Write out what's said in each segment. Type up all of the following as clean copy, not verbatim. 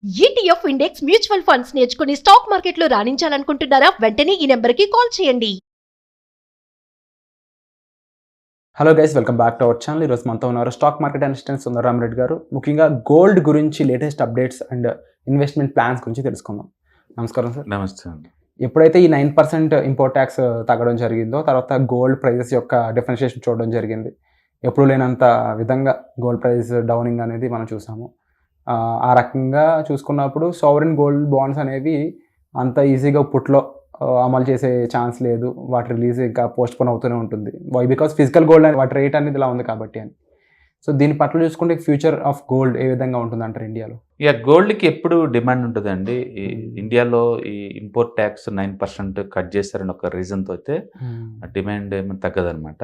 ETF index mutual funds నేర్చుకుని stock మార్కెట్లో రాణించాలనుకుంటున్నారా? వెంటనే ఈ నెంబర్కి కాల్ చేయండి. Hello guys, welcome back to our channel. ఈరోజు మనతో ఉన్నారు స్టాక్ మార్కెట్ అసిస్టెంట్ సుందరరామరెడ్డి గారు. ముఖ్యంగా గోల్డ్ గురించి latest updates and investment plans గురించి తెలుసుకుందాం. నమస్కారం సార్. నమస్తే అండి. ఎప్పుడైతే ఈ 9% ఇంపోర్ట్ ట్యాక్స్ తగ్గడం జరిగిందో తర్వాత గోల్డ్ ప్రైజెస్ యొక్క డిఫరెన్షియేషన్ చూడడం జరిగింది. ఎప్పుడు లేనంత విధంగా గోల్డ్ ప్రైస్ డౌనింగ్ అనేది మనం చూసాము. ఆ రకంగా చూసుకున్నప్పుడు సావరెన్ గోల్డ్ బాండ్స్ అనేవి అంత ఈజీగా పుట్లో అమలు చేసే ఛాన్స్ లేదు. వాటి రిలీజ్ ఇంకా పోస్ట్ పోన్ అవుతూనే ఉంటుంది. వై? బికాస్ ఫిజికల్ గోల్డ్ అని వాటి రేట్ అనేది ఇలా ఉంది కాబట్టి అని. సో దీని పట్ల చూసుకుంటే ఫ్యూచర్ ఆఫ్ గోల్డ్ ఏ విధంగా ఉంటుంది అంటారు ఇండియాలో? గోల్డ్కి ఎప్పుడు డిమాండ్ ఉంటుందండి. ఇండియాలో ఈ ఇంపోర్ట్ ట్యాక్స్ 9% కట్ చేస్తారని ఒక రీజన్తో అయితే డిమాండ్ ఏమైనా తగ్గదనమాట.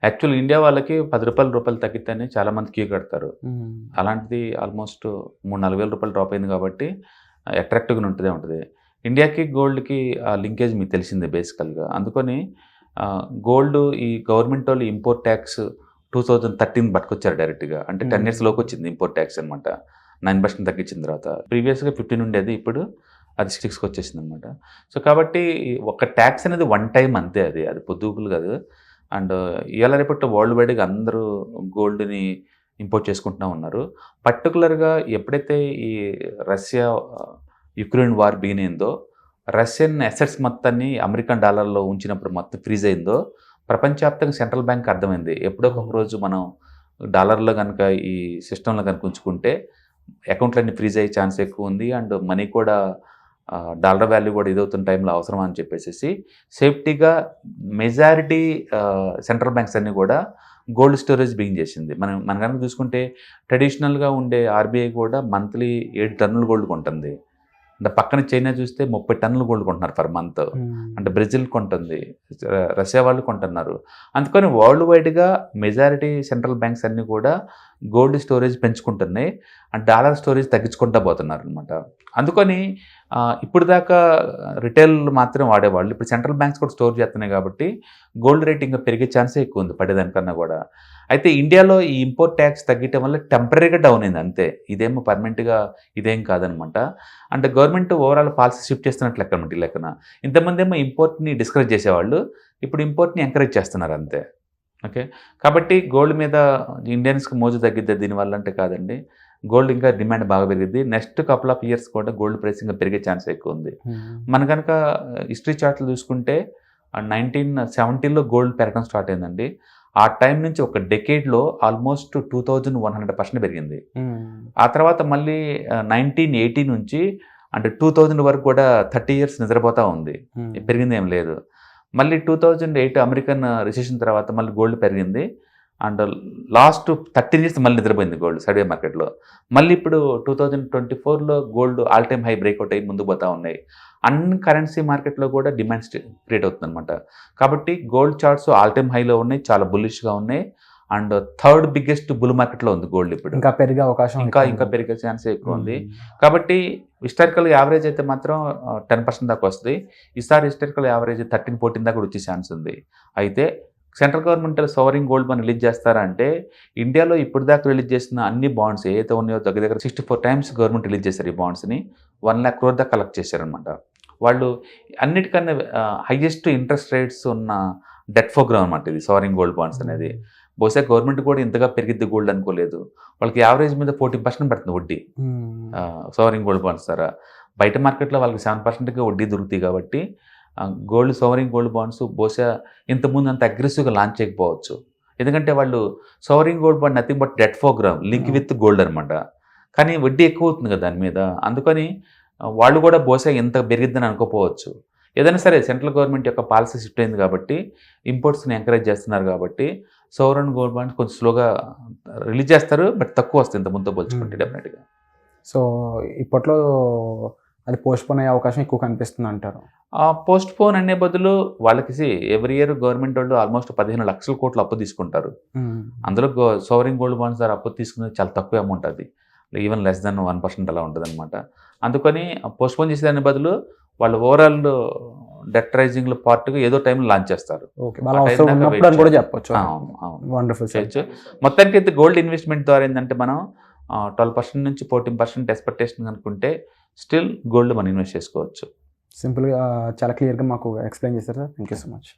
యాక్చువల్ ఇండియా వాళ్ళకి రూపాయలు తగ్గితేనే చాలామంది క్యూ కడతారు. అలాంటిది ఆల్మోస్ట్ 3-4 వేల రూపాయలు డ్రాప్ అయింది కాబట్టి అట్రాక్టివ్గా ఉంటుంది. ఇండియాకి గోల్డ్కి ఆ లింకేజ్ మీకు తెలిసిందే బేసికల్గా. అందుకని గోల్డ్ ఈ గవర్నమెంట్ వాళ్ళు ఇంపోర్ట్ ట్యాక్స్ 2013 పట్టుకొచ్చారు డైరెక్ట్గా. అంటే 10 years లోకి వచ్చింది ఇంపోర్ట్ ట్యాక్స్ అనమాట. 9% తగ్గించిన తర్వాత ప్రీవియస్గా 15 ఉండేది, ఇప్పుడు అది 6కి వచ్చేసింది అనమాట. సో కాబట్టి ఒక ట్యాక్స్ అనేది వన్ టైం అంతే, అది పొద్దుగులు కాదు. అండ్ ఇవాళ రేపటి వరల్డ్ వైడ్గా అందరూ గోల్డ్ని ఇంపోర్ట్ చేసుకుంటూ ఉన్నారు. పర్టికులర్గా ఎప్పుడైతే ఈ రష్యా యుక్రెయిన్ వార్ బిగిన్ అయిందో, రష్యన్ అసెట్స్ మొత్తాన్ని అమెరికన్ డాలర్లో ఉంచినప్పుడు మొత్తం ఫ్రీజ్ అయిందో ప్రపంచవ్యాప్తంగా సెంట్రల్ బ్యాంక్ అర్థమైంది. ఎప్పుడో ఒక రోజు మనం డాలర్లో కనుక ఈ సిస్టంలో కనుక ఉంచుకుంటే అకౌంట్లన్నీ ఫ్రీజ్ అయ్యే ఛాన్స్ ఎక్కువ ఉంది. అండ్ మనీ కూడా డాలర్ వాల్యూ కూడా ఇదవుతున్న టైంలో అవసరం అని చెప్పేసి సేఫ్టీగా మెజారిటీ సెంట్రల్ బ్యాంక్స్ అన్నీ కూడా గోల్డ్ స్టోరేజ్ బిగిన్ చేసింది. మన కనుక చూసుకుంటే ట్రెడిషనల్గా ఉండే ఆర్బీఐ కూడా మంత్లీ 7 టన్నుల గోల్డ్ కొంటుంది. అంటే పక్కన చైనా చూస్తే 30 టన్నులు గోల్డ్ కొంటున్నారు పర్ మంత్. అంటే బ్రెజిల్ కొంటుంది, రష్యా వాళ్ళు కొంటున్నారు. అందుకని వరల్డ్ వైడ్గా మెజారిటీ సెంట్రల్ బ్యాంక్స్ అన్నీ కూడా గోల్డ్ స్టోరేజ్ పెంచుకుంటున్నాయి అండ్ డాలర్ స్టోరేజ్ తగ్గించుకుంటూ పోతున్నారు అనమాట. అందుకని ఇప్పుడు దాకా రిటైల్ మాత్రం వాడేవాళ్ళు, ఇప్పుడు సెంట్రల్ బ్యాంక్స్ కూడా స్టోర్ చేస్తున్నాయి కాబట్టి గోల్డ్ రేట్ ఇంకా పెరిగే ఛాన్సే ఎక్కువ ఉంది పడేదానికన్నా కూడా. అయితే ఇండియాలో ఈ ఇంపోర్ట్ ట్యాక్స్ తగ్గటం వల్ల టెంపరీగా డౌన్ అయింది అంతే, ఇదేమో పర్మనెంట్గా ఇదేం కాదనమాట. అంటే గవర్నమెంట్ ఓవరాల్ పాలసీ షిఫ్ట్ చేస్తున్నట్లు లెక్క ఈ లెక్కన. ఇంతమంది ఏమో ఇంపోర్ట్ని డిస్కరేజ్ చేసేవాళ్ళు, ఇప్పుడు ఇంపోర్ట్ని ఎంకరేజ్ చేస్తున్నారు అంతే. ఓకే, కాబట్టి గోల్డ్ మీద ఇండియన్స్కి మోజు తగ్గిద్ది దీనివల్ల అంటే కాదండి. గోల్డ్ ఇంకా డిమాండ్ బాగా పెరిగింది. నెక్స్ట్ కపుల్ ఆఫ్ ఇయర్స్ కూడా గోల్డ్ ప్రైస్ ఇంకా పెరిగే ఛాన్స్ ఎక్కువ ఉంది. మన కనుక హిస్టరీ చార్ట్లు చూసుకుంటే 1970లో గోల్డ్ పెరగడం స్టార్ట్ అయిందండి. ఆ టైం నుంచి ఒక డెకేడ్లో ఆల్మోస్ట్ 2100% పెరిగింది. ఆ తర్వాత మళ్ళీ 1980 నుంచి అంటే 2000 వరకు కూడా 30 years నిద్రపోతూ ఉంది, పెరిగింది ఏం లేదు. మళ్ళీ 2008 అమెరికన్ రిసెషన్ తర్వాత మళ్ళీ గోల్డ్ పెరిగింది. అండ్ లాస్ట్ 13 years మళ్ళీ నిద్రపోయింది గోల్డ్ సైడ్ మార్కెట్లో. మళ్ళీ ఇప్పుడు 2024లో గోల్డ్ ఆల్ టైమ్ హై బ్రేక్అవుట్ అయ్యి ముందుకు పోతూ ఉన్నాయి. అన్ని కరెన్సీ మార్కెట్లో కూడా డిమాండ్ క్రియేట్ అవుతుంది అనమాట. కాబట్టి గోల్డ్ చార్ట్స్ ఆల్ టైమ్ హైలో ఉన్నాయి, చాలా బుల్లిష్గా ఉన్నాయి. అండ్ థర్డ్ బిగ్గెస్ట్ బుల్ మార్కెట్లో ఉంది గోల్డ్. ఇప్పుడు ఇంకా పెరిగే అవకాశం ఇంకా పెరిగే ఛాన్స్ ఎక్కువ ఉంది. కాబట్టి హిస్టారికల్ యావరేజ్ అయితే మాత్రం 10% దాకా వస్తుంది. ఈసారి హిస్టారికల్ యావరేజ్ 13-14 దాకా వచ్చే ఛాన్స్ ఉంది. అయితే central government sovereign gold bond release చేస్తారంటే ఇండియాలో ఇప్పుడు దాకా రిలీజ్ చేసిన అన్ని బాండ్స్ ఏదైతే ఉన్నాయో దగ్గర 64 times గవర్నమెంట్ రిలీజ్ చేశారు. ఈ బాండ్స్ని 1 lakh crore దాకా కలెక్ట్ చేశారనమాట. వాళ్ళు అన్నిటికన్నా హైయెస్ట్ ఇంట్రెస్ట్ రేట్స్ ఉన్న డెట్ ప్రోగ్రామ్ అనమాట ఇది సోవరింగ్ గోల్డ్ బాండ్స్ అనేది. బహుశా గవర్నమెంట్ కూడా ఇంతగా పెరిగిద్ది గోల్డ్ అనుకోలేదు. వాళ్ళకి యావరేజ్ మీద 14% పడుతుంది వడ్డీ సోవరింగ్ గోల్డ్ బాండ్స్ ద్వారా. బయట మార్కెట్లో వాళ్ళకి 7%గా వడ్డీ దొరుకుతాయి కాబట్టి గోల్డ్ సోవరింగ్ గోల్డ్ బాండ్స్ బహుశా ఇంతకుముందు అంత అగ్రెసివ్గా లాంచ్ చేయకపోవచ్చు. ఎందుకంటే వాళ్ళు sovereign gold bond nothing but debt programme link with gold అనమాట. కానీ వడ్డీ ఎక్కువ అవుతుంది కదా దాని మీద. అందుకని వాళ్ళు కూడా బహుశా ఎంత పెరిగిద్దని అనుకోపోవచ్చు. ఏదైనా సరే సెంట్రల్ గవర్నమెంట్ యొక్క పాలసీ షిఫ్ట్ అయింది కాబట్టి ఇంపోర్ట్స్ని ఎంకరేజ్ చేస్తున్నారు కాబట్టి సోవరెన్ గోల్డ్ బాండ్స్ కొంచెం స్లోగా రిలీజ్ చేస్తారు, బట్ తక్కువ వస్తుంది ఇంత ముందుతో పోల్చుకుంటే డెఫినెట్గా. సో ఇప్పట్లో అది పోస్ట్ పోన్ అయ్యే అవకాశం ఎక్కువ కనిపిస్తుంది అంటారు. పోస్ట్ పోన్ అనే బదులు వాళ్ళకి ఎవ్రీ ఇయర్ గవర్నమెంట్ వాళ్ళు ఆల్మోస్ట్ 15 లక్షల కోట్లు అప్పు తీసుకుంటారు. అందులో సోవరింగ్ గోల్డ్ బాండ్స్ ద్వారా అప్పు తీసుకునేది చాలా తక్కువ అమౌంట్, అది ఈవెన్ లెస్ దెన్ 1% అలా ఉంటుంది అనమాట. అందుకని పోస్ట్ పోన్ చేసేదాని బదులు వాళ్ళు ఓవరాల్ డెట్ రైజింగ్ పార్ట్గా ఏదో టైంలో లాంచ్ చేస్తారు. మొత్తానికి అయితే గోల్డ్ ఇన్వెస్ట్మెంట్ ద్వారా ఏంటంటే మనం 12% నుంచి 14% ఎక్స్పెక్టేషన్ అనుకుంటే స్టిల్ గోల్డ్ మనం ఇన్వెస్ట్ చేసుకోవచ్చు. సింపుల్గా చాలా క్లియర్గా మాకు ఎక్స్ప్లెయిన్ చేశారు sir. Thank you so much.